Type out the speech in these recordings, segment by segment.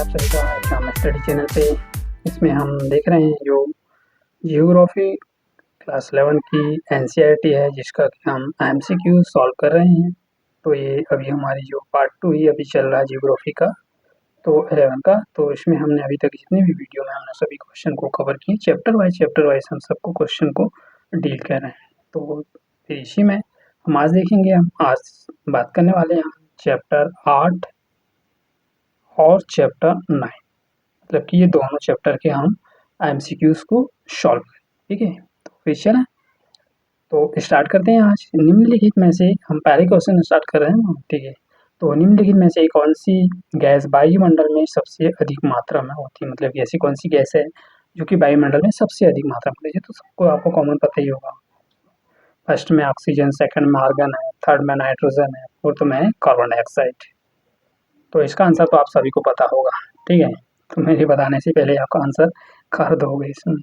आप सभी का एग्जाम स्टडी चैनल पे। इसमें हम देख रहे हैं जो जियोग्राफी क्लास 11 की एनसीईआरटी है, जिसका कि हम एमसीक्यू सॉल्व कर रहे हैं। तो ये अभी हमारी जो पार्ट 2 ही अभी चल रहा है जियोग्राफी का, तो 11 का। तो इसमें हमने अभी तक जितनी भी वीडियो में हमने सभी क्वेश्चन को कवर किए, चैप्टर वाइज हम सबको क्वेश्चन को डील कर रहे हैं। तो फिर इसी में हम आज देखेंगे, हम आज बात करने वाले हैं चैप्टर 8 और चैप्टर 9, मतलब कि ये दोनों चैप्टर के हम एमसीक्यूज को सॉल्व करें। ठीक है, तो फिर चलें, तो स्टार्ट करते हैं। आज निम्नलिखित में से हम पहले क्वेश्चन स्टार्ट कर रहे हैं ना। ठीक है, तो निम्नलिखित में से कौन सी गैस वायुमंडल में सबसे अधिक मात्रा में होती है, मतलब कि ऐसी कौन सी गैस है जो कि वायुमंडल में सबसे अधिक मात्रा में होती है। तो सबको आपको कॉमन पता ही होगा। फर्स्ट में ऑक्सीजन, सेकंड में आर्गन है, थर्ड में नाइट्रोजन है, फोर्थ में कार्बन डाइऑक्साइड। तो इसका आंसर तो आप सभी को पता होगा। ठीक है, तो मेरे बताने से पहले आपका आंसर कर दोगे इसमें।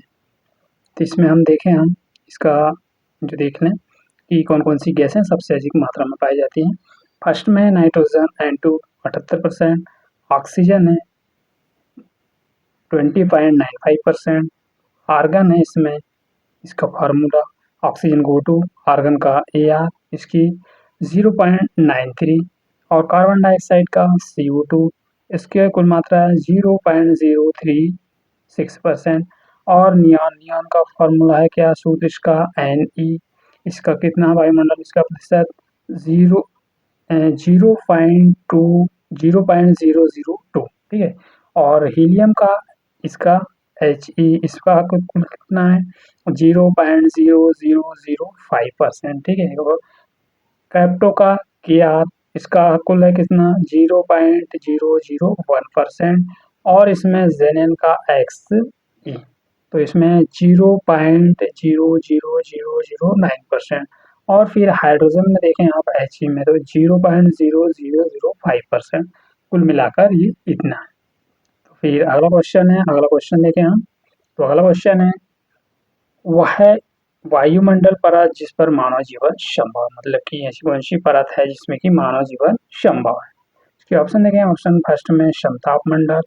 तो इसमें हम देखें, हम इसका जो देख लें कि कौन कौन सी गैसें सबसे अधिक मात्रा में पाई जाती हैं। फर्स्ट में नाइट्रोजन N2 78%, ऑक्सीजन है 20.95%, आर्गन है इसमें, इसका फार्मूला ऑक्सीजन को 2, आर्गन का AR इसकी 0.93, और कार्बन डाइऑक्साइड का CO2 इसकी कुल मात्रा है 0.036%, और नियॉन का फॉर्मूला है क्या, सूत्र इसका Ne, इसका कितना वायुमंडल, इसका प्रतिशत 0.002। ठीक है, और हीलियम का इसका He, इसका कुल कितना है 0.0005%। ठीक है, और कैप्टो का Kr, इसका कुल है कितना 0.001%, और इसमें जेनेन का Xe, तो इसमें 0.00009%, और फिर हाइड्रोजन में देखें आप He में तो 0.0005%। कुल मिलाकर ये इतना है। तो फिर अगला क्वेश्चन देखें हम। तो अगला क्वेश्चन है, वह वायुमंडल परत जिस पर मानव जीवन संभव, मतलब कि ऐसी कौन सी परत है जिसमें कि मानव जीवन संभव है। इसके ऑप्शन देखें। ऑप्शन फर्स्ट में समताप मंडल,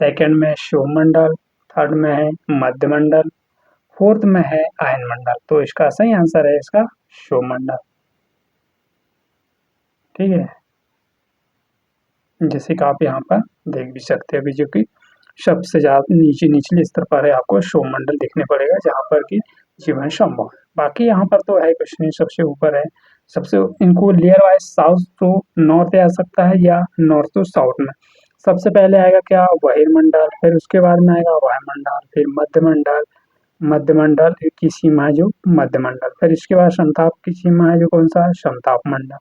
सेकंड में क्षोभमंडल, थर्ड में है मध्यमंडल, फोर्थ में है आयन मंडल। तो इसका सही आंसर है इसका क्षोभमंडल। ठीक है, जैसे कि आप यहाँ पर देख भी सकते हैं, अभी जो कि सबसे ज्यादा निचले स्तर पर है, आपको क्षोभमंडल देखने पड़ेगा जहाँ पर कि जीवन संभव है। बाकी यहाँ पर तो है कुछ नहीं, सबसे ऊपर है। सबसे इनको layer wise south to north आ सकता है या नॉर्थ टू साउथ में। सबसे पहले आएगा क्या, बहिर्मंडल, फिर उसके बाद में आएगा वायुमंडल, फिर मध्यमंडल, मध्यमंडल की सीमा है जो मध्यमंडल, फिर इसके बाद समताप की सीमा है जो कौन सा समताप मंडल,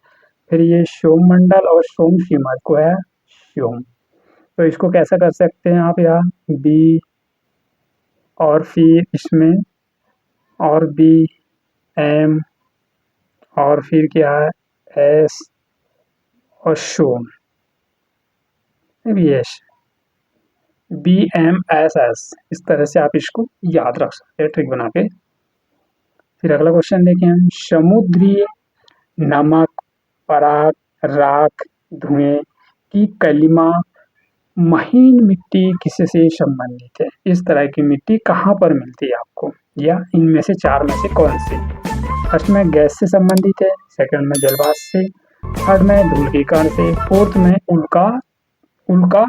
फिर ये सोममंडल और सोम सीमा को है सोम। तो इसको कैसा कर सकते हैं आप, यहाँ बी, और फिर इसमें और बी एम, और फिर क्या है एस, और सोम यस BMSS। इस तरह से आप इसको याद रख सकते हैं ट्रिक बना के। फिर अगला क्वेश्चन देखें हम। समुद्री नमक, पराग, राख, धुएं की कलिमा महीन मिट्टी किससे संबंधित है। इस तरह की मिट्टी कहाँ पर मिलती है आपको, या इनमें से चार में से कौन सी। फर्स्ट में गैस से संबंधित है, सेकंड में जलवाष्प से, थर्ड में धूल के कण से, फोर्थ में उल्का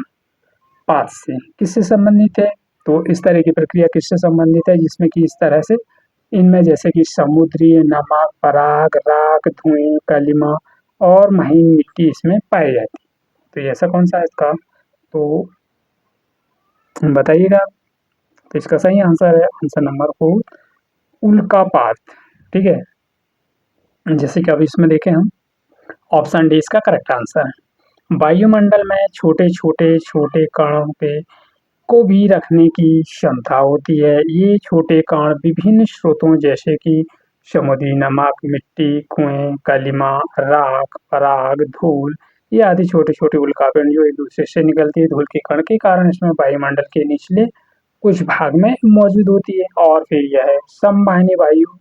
पात से। किससे संबंधित है, तो इस तरह की प्रक्रिया किससे संबंधित है जिसमें कि इस तरह से इनमें जैसे कि समुद्री नमक, पराग, राख, धुएं, कलिमा और महीन मिट्टी इसमें पाई जाती है। तो ये ऐसा कौन सा है इसका, तो बताइएगा। तो इसका सही आंसर है आंसर नंबर 4, उल्कापात। ठीक है, जैसे कि अब इसमें देखें हम, ऑप्शन डी इसका करेक्ट आंसर है। वायुमंडल में छोटे कणों के को भी रखने की क्षमता होती है। ये छोटे कण विभिन्न स्रोतों जैसे कि समुद्री नमक, मिट्टी, कुएं, कलिमा, राख, पराग, धूल, ये आदि छोटे छोटे उल्कापिंड जो एक दूसरे से निकलती है धूल के कण के कारण इसमें वायुमंडल के निचले कुछ भाग में मौजूद होती है। और फिर यह संवहनी वायु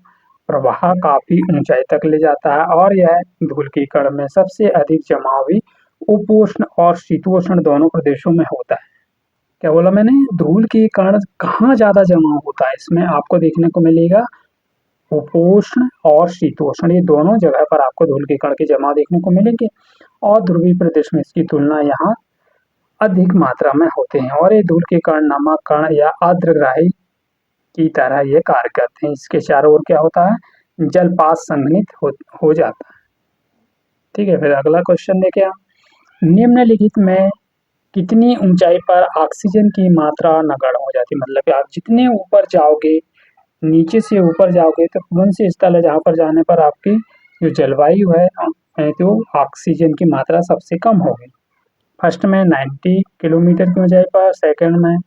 प्रवाह काफी ऊंचाई तक ले जाता है, और यह धूल के कण में सबसे अधिक जमाव भी उपोष्ण और शीतोष्ण दोनों प्रदेशों में होता है। क्या बोला मैंने? धूल के कण कहाँ ज़्यादा जमा होता है? इसमें आपको देखने को मिलेगा उपोष्ण और शीतोष्ण, ये दोनों जगह पर आपको धूल के कण के जमा देखने को मिलेंगे और ध्रुवीय प्रदेश में इसकी तुलना यहाँ अधिक मात्रा में होते हैं और ये धूल के कण नमक कण या आर्द्रग्राही की तरह ये कार्य करते हैं। इसके चारों ओर क्या होता है? जलपात संघनित हो जाता है। ठीक है, फिर अगला क्वेश्चन देखें हम। निम्नलिखित में कितनी ऊंचाई पर ऑक्सीजन की मात्रा नगण्य हो जाती है? मतलब कि आप जितने ऊपर जाओगे, नीचे से ऊपर जाओगे तो कौन सी स्थल है जहाँ पर जाने पर आपकी जो जलवायु है तो ऑक्सीजन की मात्रा सबसे कम होगी? फर्स्ट में 90 किलोमीटर की ऊंचाई पर, सेकंड में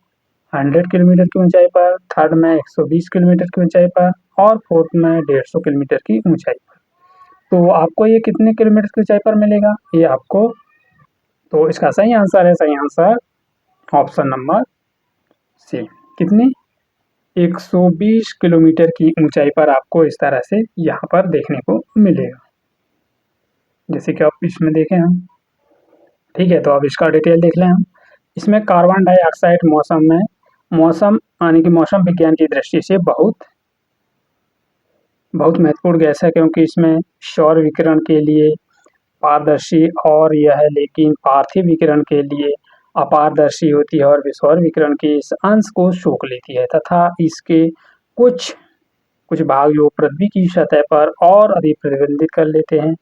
100 किलोमीटर की ऊंचाई पर, थर्ड में 120 किलोमीटर की ऊंचाई पर और फोर्थ में 150 किलोमीटर की ऊंचाई पर। तो आपको ये कितने किलोमीटर की ऊंचाई पर मिलेगा? ये आपको, तो इसका सही आंसर ऑप्शन नंबर सी। कितनी? 120 किलोमीटर की ऊंचाई पर आपको इस तरह से यहाँ पर देखने को मिलेगा, जैसे कि आप इसमें देखें हम। ठीक है, तो अब इसका डिटेल देख लें हम। इसमें कार्बन डाइऑक्साइड मौसम यानी कि मौसम विज्ञान की दृष्टि से बहुत महत्वपूर्ण गैस है, क्योंकि इसमें सौर विकिरण के लिए पारदर्शी और यह लेकिन पार्थिव विकिरण के लिए अपारदर्शी होती है और सौर विकिरण के इस अंश को सोख लेती है तथा इसके कुछ कुछ भाग जो पृथ्वी की सतह पर और अधिक प्रतिबिंबित कर लेते हैं,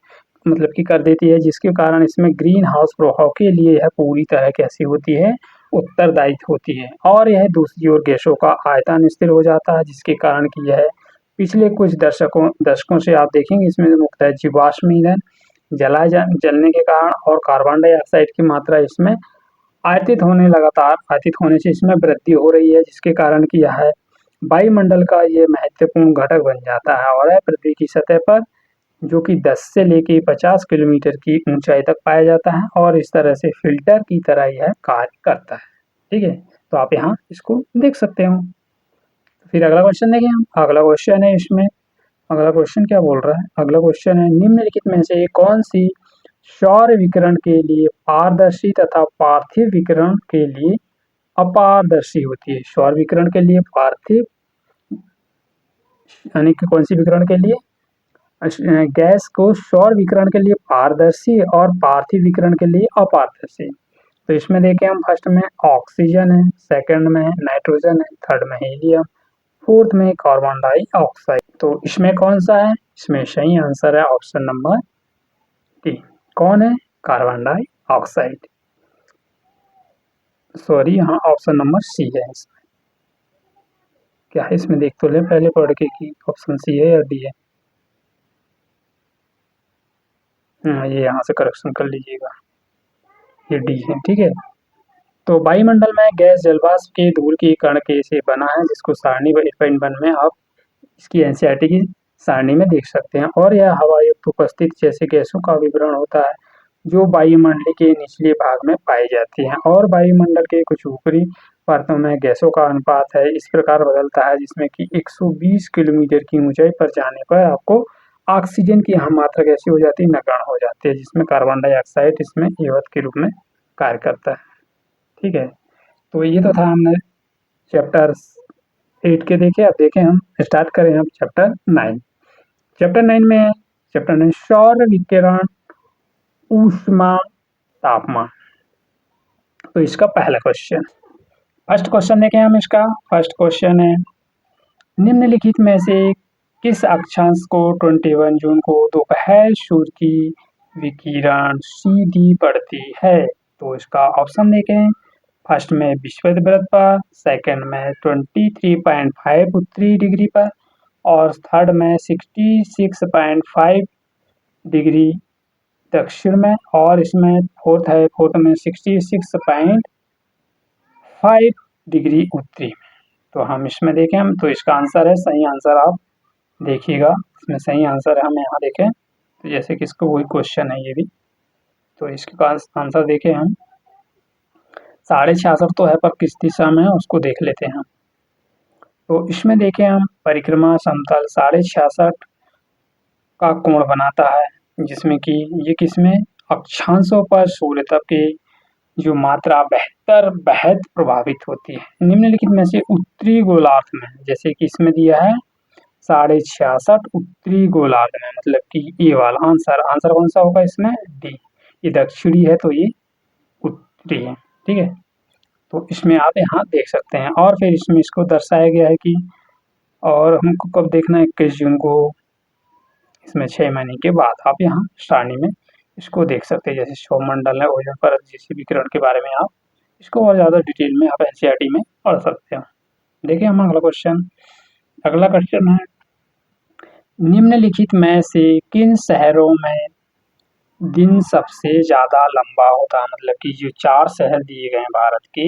मतलब कि कर देती है, जिसके कारण इसमें ग्रीन हाउस प्रभाव के लिए यह पूरी तरह कैसी होती है? उत्तरदायित्व होती है और यह दूसरी ओर गैसों का आयतन स्थिर हो जाता है, जिसके कारण कि यह पिछले कुछ दशकों से आप देखेंगे इसमें मुख्यतः जीवाश्म ईंधन जलने के कारण और कार्बन डाइऑक्साइड की मात्रा इसमें लगातार आयतित होने से इसमें वृद्धि हो रही है, जिसके कारण कि यह वायुमंडल का ये महत्वपूर्ण घटक बन जाता है और यह पृथ्वी की सतह पर जो कि 10 से लेके 50 किलोमीटर की ऊंचाई तक पाया जाता है और इस तरह से फिल्टर की तरह यह कार्य करता है। ठीक है, तो आप यहाँ इसको देख सकते हो। फिर अगला क्वेश्चन देखें हम। अगला क्वेश्चन है इसमें, अगला क्वेश्चन क्या बोल रहा है? अगला क्वेश्चन है निम्नलिखित में से कौन सी सौर विकिरण के लिए पारदर्शी तथा पार्थिव विकिरण के लिए अपारदर्शी होती है? सौर विकिरण के लिए पार्थिव यानी कि कौन सी विकिरण के लिए? गैस को सौर विकिरण के लिए पारदर्शी और पार्थिव विकिरण के लिए अपारदर्शी। तो इसमें देखें हम, फर्स्ट में ऑक्सीजन है, सेकंड में नाइट्रोजन है, थर्ड में हीलियम, फोर्थ में कार्बन डाइऑक्साइड। तो इसमें कौन सा है? इसमें सही आंसर है ऑप्शन नंबर डी। कौन है? Carbon dioxide. सॉरी, यहाँ ऑप्शन नंबर सी है। इसमें क्या है? इसमें देख तो ले पहले पढ़ के कि ऑप्शन सी है या डी है। ये यहाँ से करेक्शन कर लीजिएगा, ये डी है। ठीक है, तो वायुमंडल में गैस जलवाष्प के धूल के कण के से बना है, जिसको सारणी 1.1 में आप इसकी एनसीईआरटी की सारणी में देख सकते हैं और यह हवा युक्त उपस्थित जैसे गैसों का विवरण होता है जो वायुमंडल के निचले भाग में पाई जाती हैं और वायुमंडल के कुछ ऊपरी परतों में गैसों का अनुपात है इस प्रकार बदलता है, जिसमें कि 120 किलोमीटर की ऊंचाई पर जाने पर आपको ऑक्सीजन की हम मात्रा कैसी हो जाती है? नगण्य हो जाती है, जिसमें कार्बन डाइऑक्साइड इसमें एवं के रूप में कार्य करता है। ठीक है, तो ये तो था हमने चैप्टर 8 के देखे। अब देखें हम, स्टार्ट करें हम चैप्टर 9। चैप्टर 9 में है, चैप्टर 9 सौर विकिरण ऊष्मा तापमान। तो इसका पहला क्वेश्चन, फर्स्ट क्वेश्चन देखें हम। इसका फर्स्ट क्वेश्चन है निम्नलिखित में से किस अक्षांश को 21 जून को दोपहर सूर्य की विकिरण सीधी पड़ती है? तो इसका ऑप्शन देखें। फर्स्ट में विषुववृत्त पर, सेकंड में 23.5 उत्तरी डिग्री पर और थर्ड में 66.5 डिग्री दक्षिण में और इसमें फोर्थ में 66.5 डिग्री उत्तरी में। तो हम इसमें देखें हम, तो इसका आंसर है, सही आंसर आप देखिएगा, इसमें सही आंसर है, हम यहाँ देखें तो जैसे कि इसको वही क्वेश्चन है ये भी, तो इसका आंसर देखें हम 66.5 तो है पर किस दिशा में है उसको देख लेते हैं हम। तो इसमें देखें हम, परिक्रमा समतल 66.5 का कोण बनाता है, जिसमें कि ये किसमें अक्षांशों पर सूर्यताप की जो मात्रा बेहद प्रभावित होती है। निम्नलिखित में से उत्तरी गोलार्ध में, जैसे कि इसमें दिया है 66.5 उत्तरी गोलार्ध में, मतलब कि ये वाला आंसर कौन सा होगा इसमें? डी। ये दक्षिणी है तो ये उत्तरी है, ठीक है। तो इसमें आप यहाँ देख सकते हैं। और फिर इसमें इसको दर्शाया गया है कि और हमको कब देखना है? 21 जून को। इसमें 6 महीने के बाद आप यहाँ सारणी में इसको देख सकते हैं। जैसे सौरमंडल है, ओजोन परत जैसे विकिरण के बारे में आप इसको और ज़्यादा डिटेल में आप एनसीईआरटी में पढ़ सकते हो। देखिए हम अगला क्वेश्चन है, निम्नलिखित में से किन शहरों में दिन सबसे ज़्यादा लंबा होता है? मतलब कि जो 4 शहर दिए गए हैं भारत के,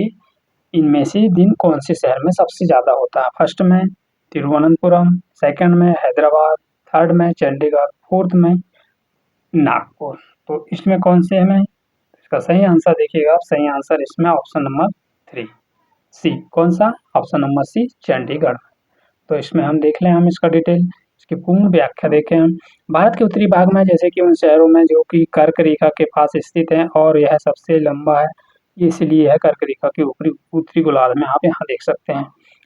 इनमें से दिन कौन से शहर में सबसे ज़्यादा होता है? फर्स्ट में तिरुवनंतपुरम, सेकंड में हैदराबाद, थर्ड में चंडीगढ़, फोर्थ में नागपुर। तो इसमें कौन से में इसका सही आंसर देखिएगा आप। सही आंसर इसमें ऑप्शन नंबर 3 सी। कौन सा? Option number C, Chandigarh. तो इसमें हम देख लें, हम इसका डिटेल इसकी पूर्ण व्याख्या देखें हम। भारत के उत्तरी भाग में, जैसे कि उन शहरों में जो कि कर्क रेखा के पास स्थित है और यह सबसे लंबा है, ये इसलिए है कर्क रेखा के ऊपरी उत्तरी गोलार्ध में, आप यहाँ देख सकते हैं।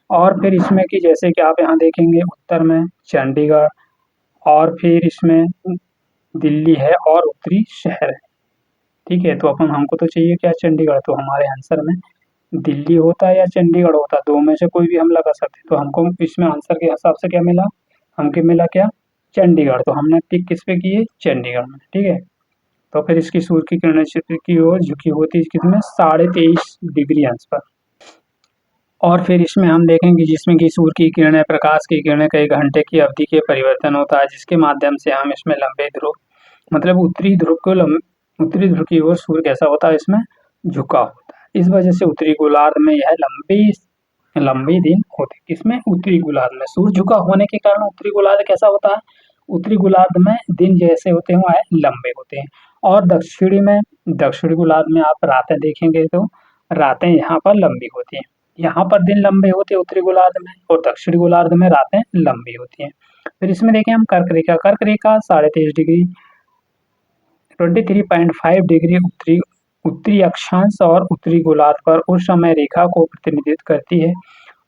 और फिर इसमें कि जैसे कि आप यहाँ देखेंगे उत्तर में चंडीगढ़, और फिर इसमें दिल्ली है और उत्तरी शहर है, ठीक है। तो अपन हमको तो चाहिए क्या? चंडीगढ़। तो हमारे आंसर में दिल्ली होता है या चंडीगढ़ होता है, दो में से कोई भी हम लगा सकते हैं। तो हमको इसमें आंसर के हिसाब से क्या मिला? हमको मिला क्या? चंडीगढ़। तो हमने टिक किस पे की है? चंडीगढ़ में, ठीक है। तो फिर इसकी सूर्य की किरणें क्षेत्र की ओर झुकी होती है कितने? 23.5 डिग्री अंश पर। और फिर इसमें हम देखेंगे जिसमें कि सूर्य की किरणें, प्रकाश की किरणें कई घंटे की अवधि के परिवर्तन होता है, जिसके माध्यम से हम इसमें लंबे ध्रुव, मतलब उत्तरी ध्रुव की ओर सूर्य कैसा होता है? इसमें झुका होता है। इस वजह से उत्तरी गोलार्ध में यह लंबी दिन होते। किसमें? उत्तरी गोलार्ध में। सूर्य झुका होने के कारण उत्तरी गोलार्ध कैसा होता है? उत्तरी गोलार्ध में दिन जैसे होते हैं वह लंबे होते हैं। और दक्षिणी गोलार्ध में आप रातें देखेंगे तो रातें यहाँ पर लंबी होती हैं। यहाँ पर दिन लंबे होते हैं उत्तरी गोलार्ध में, और दक्षिणी गोलार्ध में रातें लंबी होती हैं। फिर इसमें देखें हम कर्क रेखा 23.5 डिग्री 23.5 डिग्री उत्तरी अक्षांश और उत्तरी गोलार्ध पर उस समय रेखा को प्रतिनिधित्व करती है,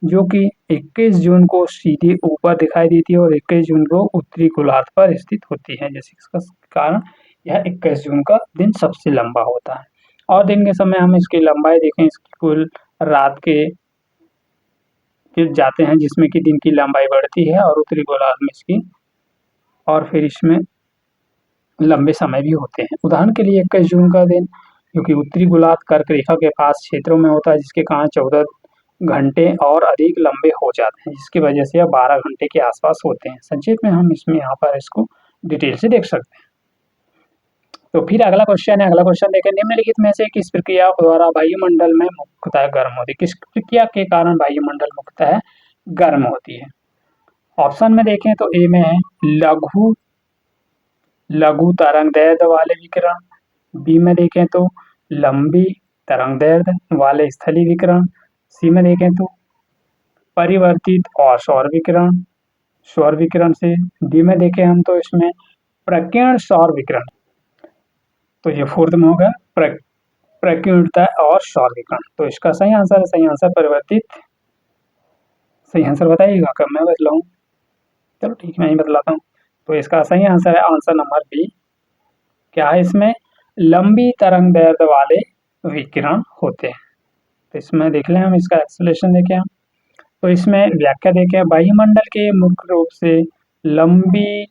जो कि 21 जून को सीधे ऊपर दिखाई देती है और 21 जून को उत्तरी गोलार्ध पर स्थित होती है। जैसे इसका कारण यह 21 जून का दिन सबसे लंबा होता है। और दिन के समय हम इसकी लंबाई देखें, इसकी कुल रात के फिर जाते हैं जिसमें कि दिन की लंबाई बढ़ती है और उत्तरी गोलार्ध में इसकी, और फिर इसमें लंबे समय भी होते हैं। उदाहरण के लिए 21 जून का दिन, क्योंकि उत्तरी गोलार्ध कर्क रेखा के पास क्षेत्रों में होता है, जिसके कारण 14 घंटे और अधिक लंबे हो जाते हैं, जिसकी वजह से यह 12 घंटे के आसपास होते हैं। संक्षेप में हम इसमें यहाँ पर इसको डिटेल से देख सकते हैं। तो फिर अगला क्वेश्चन देखें, निम्नलिखित में से किस प्रक्रिया द्वारा वायुमंडल में मुख्यतः गर्म होती है? किस प्रक्रिया के कारण वायुमंडल मुख्यतः गर्म होती है? ऑप्शन में देखें तो ए में है लघु तरंगदैर्ध्य वाले विकिरण, बी में देखें तो लंबी तरंगदैर्ध्य वाले स्थलीय विकिरण, सी में देखें तो परिवर्तित और सौर विकिरण से, डी में देखें हम तो इसमें प्रकीर्ण सौर विकिरण। तो ये फोर्थ में होगा प्रकीर्णता और सौर विकिरण। तो इसका सही आंसर परिवर्तित। सही आंसर बताइएगा, कब मैं बदलाऊं? चलो ठीक, मैं ही बतलाता हूँ। तो इसका सही आंसर है आंसर नंबर बी। क्या है इसमें? लंबी तरंगदैर्ध्य वाले विकिरण होते हैं। तो इसमें देख लें हम, इसका एक्सप्लेनेशन देखें हम। तो इसमें व्याख्या देखें, वायुमंडल के मुख्य रूप से लंबी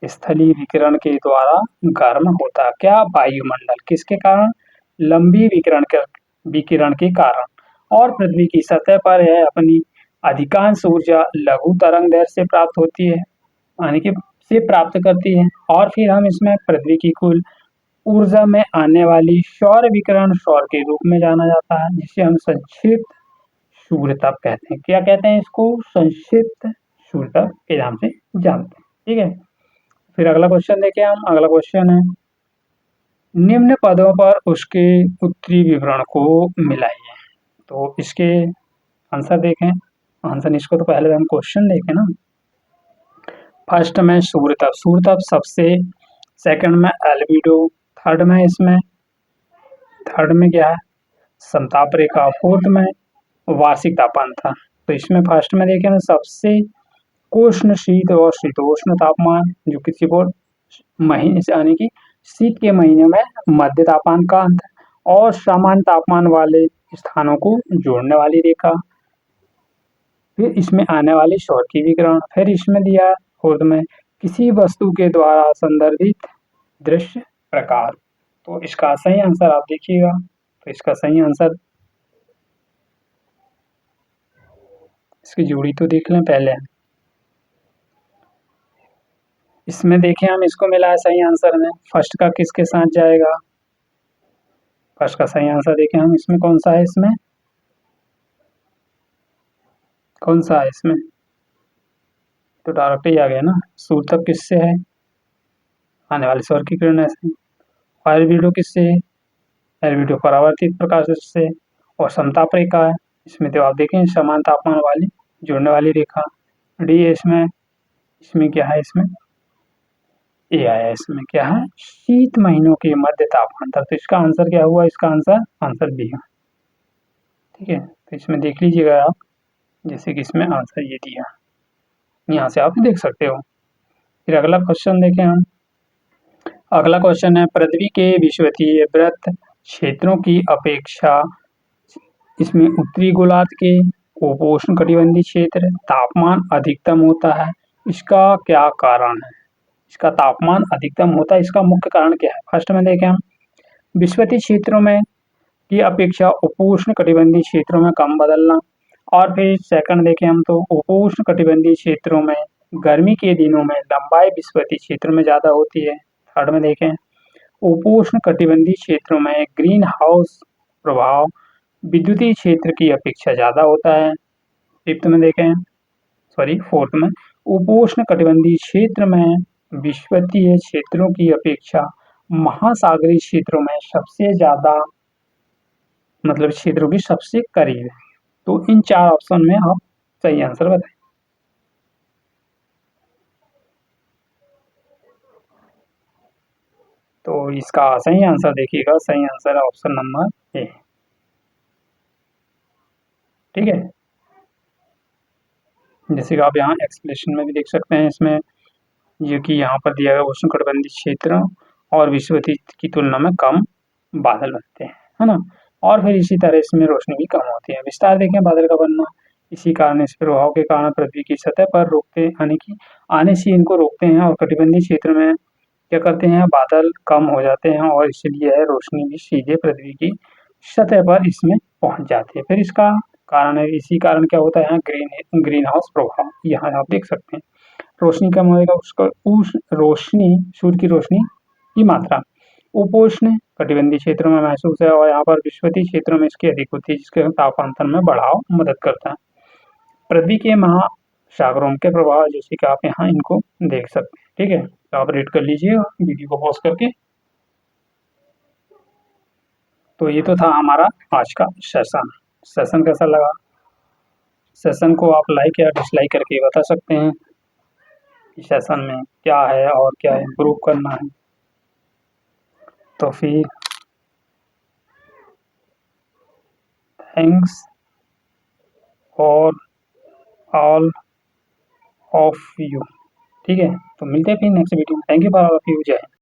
स्थलीय विकिरण के द्वारा गर्म होता है। क्या? वायुमंडल। किसके कारण? लंबी विकिरण के कारण। और पृथ्वी की सतह पर यह अपनी अधिकांश ऊर्जा लघु तरंगदैर्ध्य से प्राप्त होती है, यानी कि से प्राप्त करती है। और फिर हम इसमें पृथ्वी की कुल ऊर्जा में आने वाली सौर विकिरण सौर के रूप में जाना जाता है, जिसे हम संक्षिप्त सूर्यताप कहते हैं। क्या कहते हैं इसको? संक्षिप्त सूर्यताप के नाम से जानते हैं, ठीक है। फिर अगला क्वेश्चन देखें हम। अगला क्वेश्चन है, निम्न पदों पर उसके उत्तरी विवरण को मिलाइए। तो इसके आंसर देखें। आंसर इसको तो पहले हम क्वेश्चन देखें ना। फर्स्ट में सूर्यताप सबसे, सेकंड में एल्बिडो, थर्ड में क्या है, समताप रेखा। फोर्थ में वार्षिक तापमान था। तो इसमें फर्स्ट में देखें ना, सबसे उष्ण शीत और शीतोष्ण तापमान जो किसी को महीने से यानी कि शीत के महीने में मध्य तापमान का अंतर और सामान्य तापमान वाले स्थानों को जोड़ने वाली रेखा। फिर इसमें आने वाली सौर की विकिरण। फिर इसमें दिया फोर्थ में किसी वस्तु के द्वारा संदर्भित दृश्य प्रकार। तो इसका सही आंसर आप देखिएगा। तो इसका सही आंसर, इसकी जोड़ी तो देख लें पहले। इसमें देखें हम, इसको मिला है सही आंसर में, फर्स्ट का किसके साथ जाएगा, फर्स्ट का सही आंसर देखें हम, इसमें कौन सा है, इसमें कौन सा है, इसमें तो डायरेक्ट ही आ गया ना। सूर्य तप किससे है, आने वाली सौर की किरण से। एल्बिडो किससे है, एल्बिडो परावर्तित प्रकाश से। और समताप रेखा है, इसमें तो आप देखें समान तापमान वाली जुड़ने वाली रेखा। डी इसमें क्या है, इसमें ए आया, इसमें क्या है, शीत महीनों के मध्य तापमान था। तो इसका आंसर क्या हुआ, इसका आंसर बी है। ठीक है, तो इसमें देख लीजिएगा आप, जैसे कि इसमें आंसर ये दिया, यहाँ से आप देख सकते हो। फिर अगला क्वेश्चन देखें हम। अगला क्वेश्चन है, पृथ्वी के विषुवतीय वृत्त क्षेत्रों की अपेक्षा इसमें उत्तरी गोलार्ध के उपोष्ण कटिबंधीय क्षेत्र तापमान अधिकतम होता है, इसका क्या कारण है। इसका तापमान अधिकतम होता है, इसका मुख्य कारण क्या है। फर्स्ट में देखें हम, विषुवतीय क्षेत्रों में की अपेक्षा उपोष्ण कटिबंधीय क्षेत्रों में कम बदलना। और फिर सेकंड देखें हम, तो उपोष्ण कटिबंधीय क्षेत्रों में गर्मी के दिनों में लंबाई विषुवतीय क्षेत्र में ज्यादा होती है। थर्ड में देखें, उपोष्ण कटिबंधीय क्षेत्रों में ग्रीन हाउस प्रभाव विद्युतीय क्षेत्र की अपेक्षा ज्यादा होता है। फिफ्थ में देखें, फोर्थ में, उपोष्ण कटिबंधीय क्षेत्र में विषुवतीय क्षेत्रों की अपेक्षा महासागरीय क्षेत्रों में सबसे ज्यादा, मतलब क्षेत्रों की सबसे करीब है। तो इन चार ऑप्शन में आप सही आंसर बताएं। तो इसका सही आंसर देखिएगा, सही आंसर है ऑप्शन नंबर ए। ठीक है, जैसे कि आप यहाँ एक्सप्लेनेशन में भी देख सकते हैं, इसमें ये कि यहाँ पर दिया गया उष्णकटिबंधीय क्षेत्र और विषुवतीय की तुलना में कम बादल बनते हैं, है ना। और फिर इसी तरह इसमें रोशनी भी कम होती है। विस्तार देखें, बादल का बनना इसी कारण, इस प्रभाव के कारण पृथ्वी की सतह पर रोकते यानी कि आने से इनको रोकते हैं, और कटिबंधीय क्षेत्र में क्या करते हैं, बादल कम हो जाते हैं और इसलिए है रोशनी भी सीधे पृथ्वी की सतह पर इसमें पहुंच जाती है। फिर इसका कारण है, इसी कारण क्या होता है यहाँ, ग्रीन हाउस प्रभाव, यहाँ आप देख सकते हैं। रोशनी कम होएगा, उसका रोशनी, सूर्य की रोशनी की मात्रा उपोष्ण कटिबंधीय क्षेत्रों में महसूस है, और यहाँ पर विषुवतीय क्षेत्रों में इसकी अधिक होती है, जिसके तापांतर में बढ़ाव मदद करता है। पृथ्वी के महासागरों के प्रभाव जैसे कि आप यहाँ इनको देख सकते हैं। ठीक है, तो आप रीड कर लीजिए वीडियो को पॉज करके। तो ये तो था हमारा आज का सेशन कैसा लगा, सेशन को आप लाइक या डिसलाइक करके बता सकते हैं कि सेशन में क्या है और क्या इम्प्रूव करना है। तो फिर thanks for all of you. ठीक है, तो मिलते हैं फिर नेक्स्ट वीडियो में। Thank you for all of you. जय हिंद।